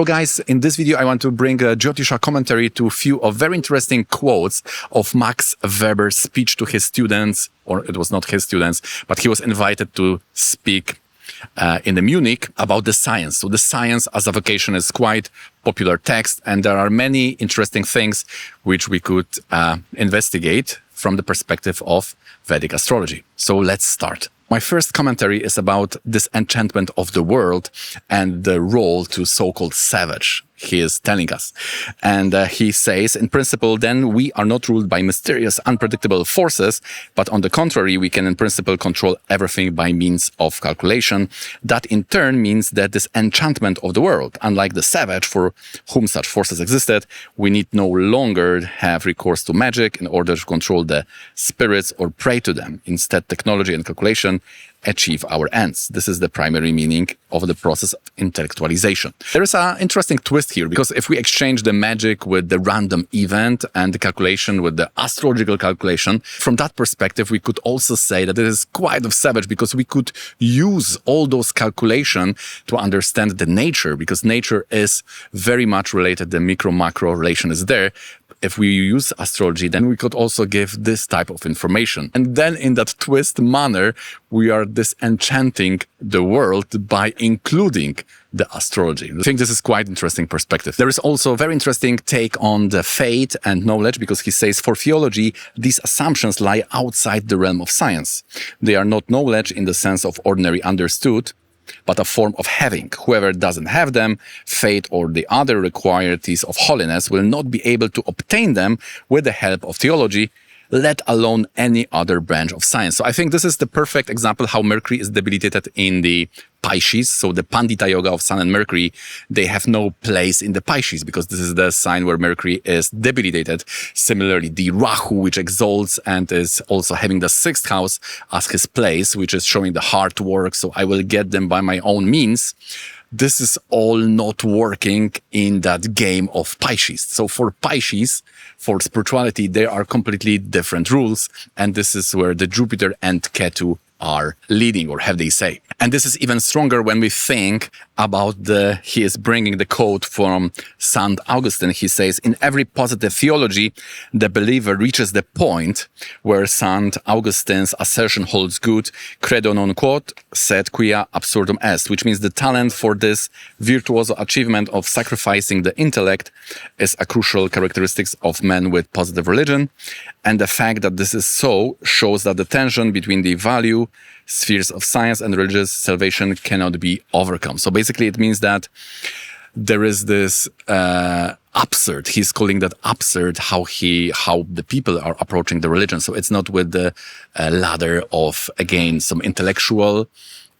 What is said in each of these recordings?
So guys, in this video, I want to bring a Jyotish commentary to a few of very interesting quotes of Max Weber's speech to his students, or it was not his students, but he was invited to speak in Munich about the science. So the science as a vocation is quite popular text, and there are many interesting things which we could investigate from the perspective of Vedic astrology. So let's start. My first commentary is about disenchantment of the world and the role to so-called savage he is telling us. And he says, in principle, then we are not ruled by mysterious, unpredictable forces, but on the contrary, we can in principle control everything by means of calculation. That in turn means that this enchantment of the world, unlike the savage for whom such forces existed, we need no longer have recourse to magic in order to control the spirits or pray to them. Instead, technology and calculation achieve our ends. This is the primary meaning of the process of intellectualization. There is an interesting twist here, because if we exchange the magic with the random event and the calculation with the astrological calculation, from that perspective, we could also say that it is quite of savage, because we could use all those calculations to understand the nature, because nature is very much related. The micro-macro relation is there. If we use astrology, then we could also give this type of information. And then in that twist manner, we are disenchanting the world by including the astrology. I think this is quite interesting perspective. There is also a very interesting take on the fate and knowledge, because he says, for theology, these assumptions lie outside the realm of science. They are not knowledge in the sense of ordinary understood, but a form of having. Whoever doesn't have them, fate or the other qualities of holiness, will not be able to obtain them with the help of theology, let alone any other branch of science. So I think this is the perfect example how Mercury is debilitated in the Pisces. So the Pandita Yoga of Sun and Mercury, they have no place in the Pisces, because this is the sign where Mercury is debilitated. Similarly, the Rahu, which exalts and is also having the sixth house as his place, which is showing the hard work. So I will get them by my own means. This is all not working in that game of Pisces. So for Pisces, for spirituality, there are completely different rules. And this is where the Jupiter and Ketu are leading, or have they say. And this is even stronger when we think about he is bringing the quote from St. Augustine. He says, in every positive theology, the believer reaches the point where St. Augustine's assertion holds good, credo non quod, sed quia absurdum est, which means the talent for this virtuoso achievement of sacrificing the intellect is a crucial characteristic of men with positive religion. And the fact that this is so shows that the tension between the value spheres of science and religious salvation cannot be overcome. So basically it means that there is this absurd, he's calling that absurd, how the people are approaching the religion. So it's not with the ladder of, again, some intellectual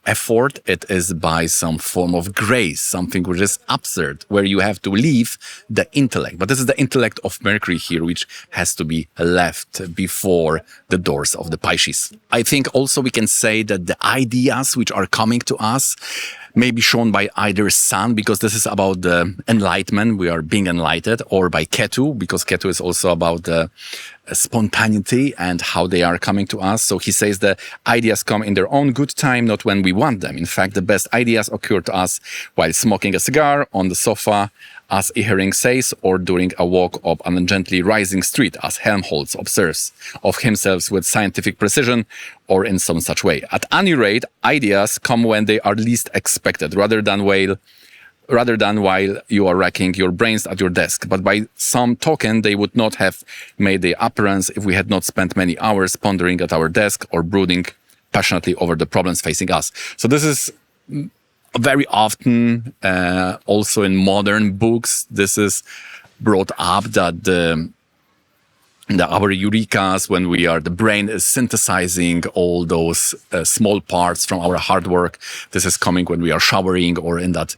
effort. It is by some form of grace, something which is absurd, where you have to leave the intellect. But this is the intellect of Mercury here, which has to be left before the doors of the Pisces. I think also we can say that the ideas which are coming to us may be shown by either Sun, because this is about the enlightenment, we are being enlightened, or by Ketu, because Ketu is also about the spontaneity and how they are coming to us. So he says the ideas come in their own good time, not when we want them. In fact, the best ideas occur to us while smoking a cigar on the sofa, as Ihering says, or during a walk up a gently rising street, as Helmholtz observes of himself with scientific precision, or in some such way. At any rate, ideas come when they are least expected, rather than while you are racking your brains at your desk. But by some token, they would not have made their appearance if we had not spent many hours pondering at our desk or brooding passionately over the problems facing us. So this is very often, also in modern books, this is brought up, that our eurekas, when the brain is synthesizing all those small parts from our hard work, this is coming when we are showering or in that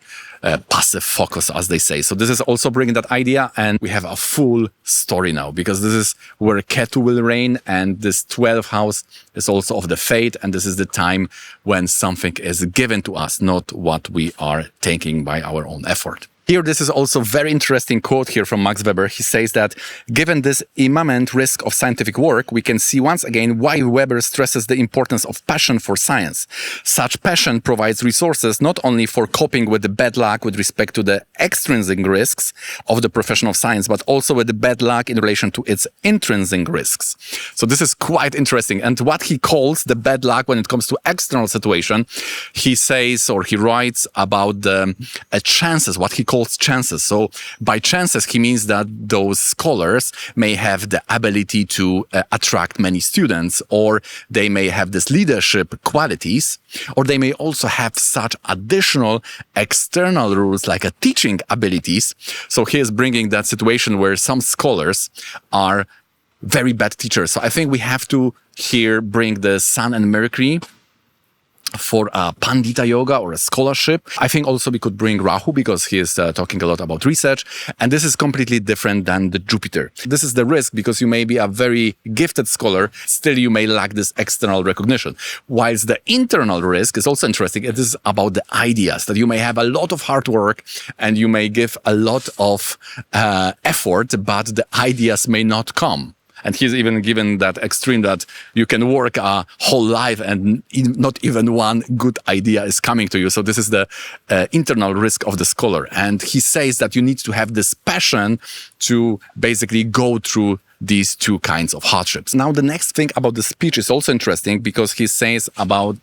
passive focus, as they say. So this is also bringing that idea, and we have a full story now, because this is where Ketu will reign, and this 12th house is also of the fate, and this is the time when something is given to us, not what we are taking by our own effort. Here, this is also a very interesting quote here from Max Weber. He says that, given this immanent risk of scientific work, we can see once again why Weber stresses the importance of passion for science. Such passion provides resources not only for coping with the bad luck with respect to the extrinsic risks of the profession of science, but also with the bad luck in relation to its intrinsic risks. So this is quite interesting. And what he calls the bad luck when it comes to external situation, he says, or he writes about the chances, what he calls chances. So by chances, he means that those scholars may have the ability to attract many students, or they may have this leadership qualities, or they may also have such additional external rules like a teaching abilities. So he is bringing that situation where some scholars are very bad teachers. So I think we have to here bring the Sun and Mercury for a Pandita yoga or a scholarship. I think also we could bring Rahu because he is talking a lot about research. And this is completely different than the Jupiter. This is the risk because you may be a very gifted scholar, still you may lack this external recognition. Whilst the internal risk is also interesting. It is about the ideas that you may have a lot of hard work and you may give a lot of effort, but the ideas may not come. And he's even given that extreme that you can work a whole life and not even one good idea is coming to you. So this is the internal risk of the scholar. And he says that you need to have this passion to basically go through these two kinds of hardships. Now, the next thing about the speech is also interesting because he says about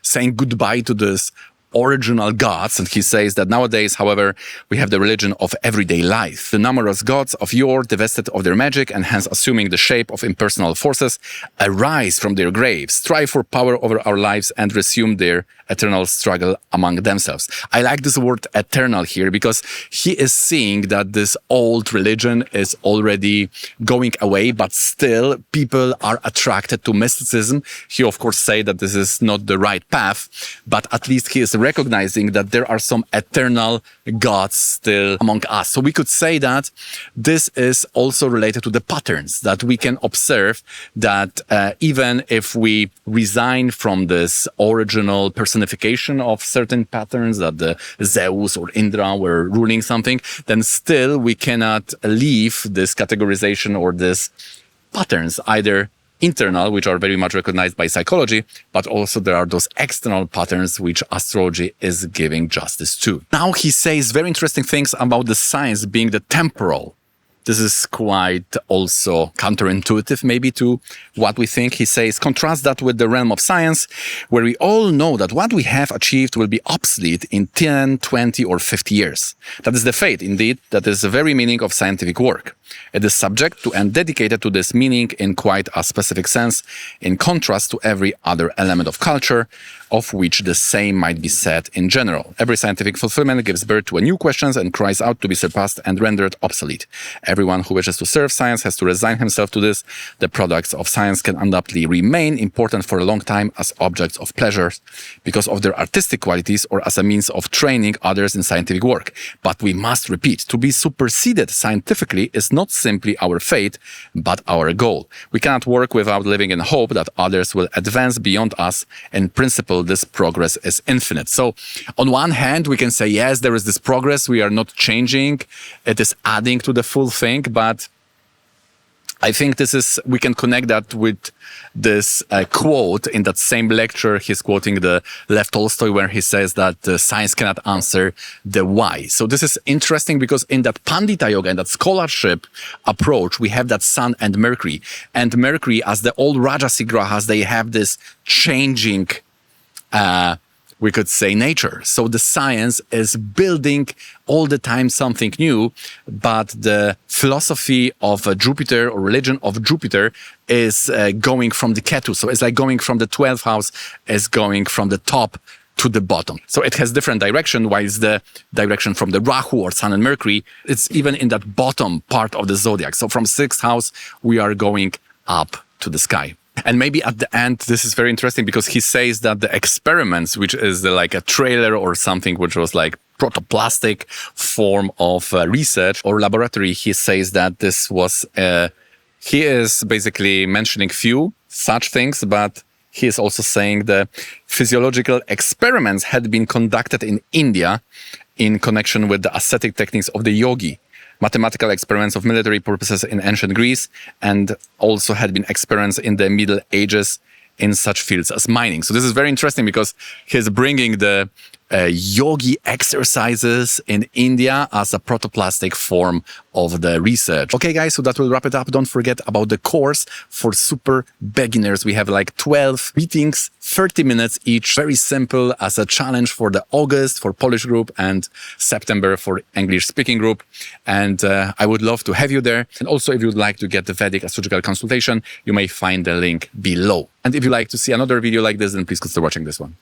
saying goodbye to this original gods. And he says that nowadays, however, we have the religion of everyday life. The numerous gods of yore, divested of their magic and hence assuming the shape of impersonal forces, arise from their graves, strive for power over our lives and resume their eternal struggle among themselves. I like this word eternal here because he is seeing that this old religion is already going away, but still people are attracted to mysticism. He, of course, say that this is not the right path, but at least he is recognizing that there are some eternal gods still among us. So we could say that this is also related to the patterns that we can observe that even if we resign from this original personification of certain patterns that the Zeus or Indra were ruling something, then still we cannot leave this categorization or this patterns either internal, which are very much recognized by psychology, but also there are those external patterns which astrology is giving justice to. Now he says very interesting things about the science being the temporal. This is quite also counterintuitive maybe to what we think. He says, contrast that with the realm of science, where we all know that what we have achieved will be obsolete in 10, 20 or 50 years. That is the fate, indeed, that is the very meaning of scientific work. It is subject to and dedicated to this meaning in quite a specific sense, in contrast to every other element of culture, of which the same might be said in general. Every scientific fulfillment gives birth to a new questions and cries out to be surpassed and rendered obsolete. Everyone who wishes to serve science has to resign himself to this. The products of science can undoubtedly remain important for a long time as objects of pleasure because of their artistic qualities or as a means of training others in scientific work. But we must repeat, to be superseded scientifically is not simply our fate, but our goal. We cannot work without living in hope that others will advance beyond us. In principle, this progress is infinite. So on one hand, we can say, yes, there is this progress. We are not changing. It is adding to the full thing. But I think we can connect that with this quote in that same lecture. He's quoting the Lev Tolstoy where he says that science cannot answer the why. So this is interesting because in that Pandita yoga and that scholarship approach, we have that Sun and Mercury. And Mercury, as the old Rajasi grahas, they have this changing we could say nature. So the science is building all the time something new, but the philosophy of Jupiter or religion of Jupiter is going from the Ketu. So it's like going from the 12th house is going from the top to the bottom. So it has different direction, whilst the direction from the Rahu or Sun and Mercury, it's even in that bottom part of the zodiac. So from 6th house, we are going up to the sky. And maybe at the end, this is very interesting because he says that the experiments, which is like a trailer or something, which was like protoplastic form of research or laboratory, he says that this was, he is basically mentioning few such things, but he is also saying the physiological experiments had been conducted in India in connection with the ascetic techniques of the yogi. Mathematical experiments of military purposes in ancient Greece, and also had been experiments in the Middle Ages in such fields as mining. So this is very interesting because he's bringing the yogi exercises in India as a protoplastic form of the research. Okay, guys, so that will wrap it up. Don't forget about the course for super beginners. We have like 12 meetings, 30 minutes each. Very simple as a challenge for the August for Polish group and September for English speaking group. And I would love to have you there. And also, if you would like to get the Vedic astrological consultation, you may find the link below. And if you like to see another video like this, then please consider watching this one.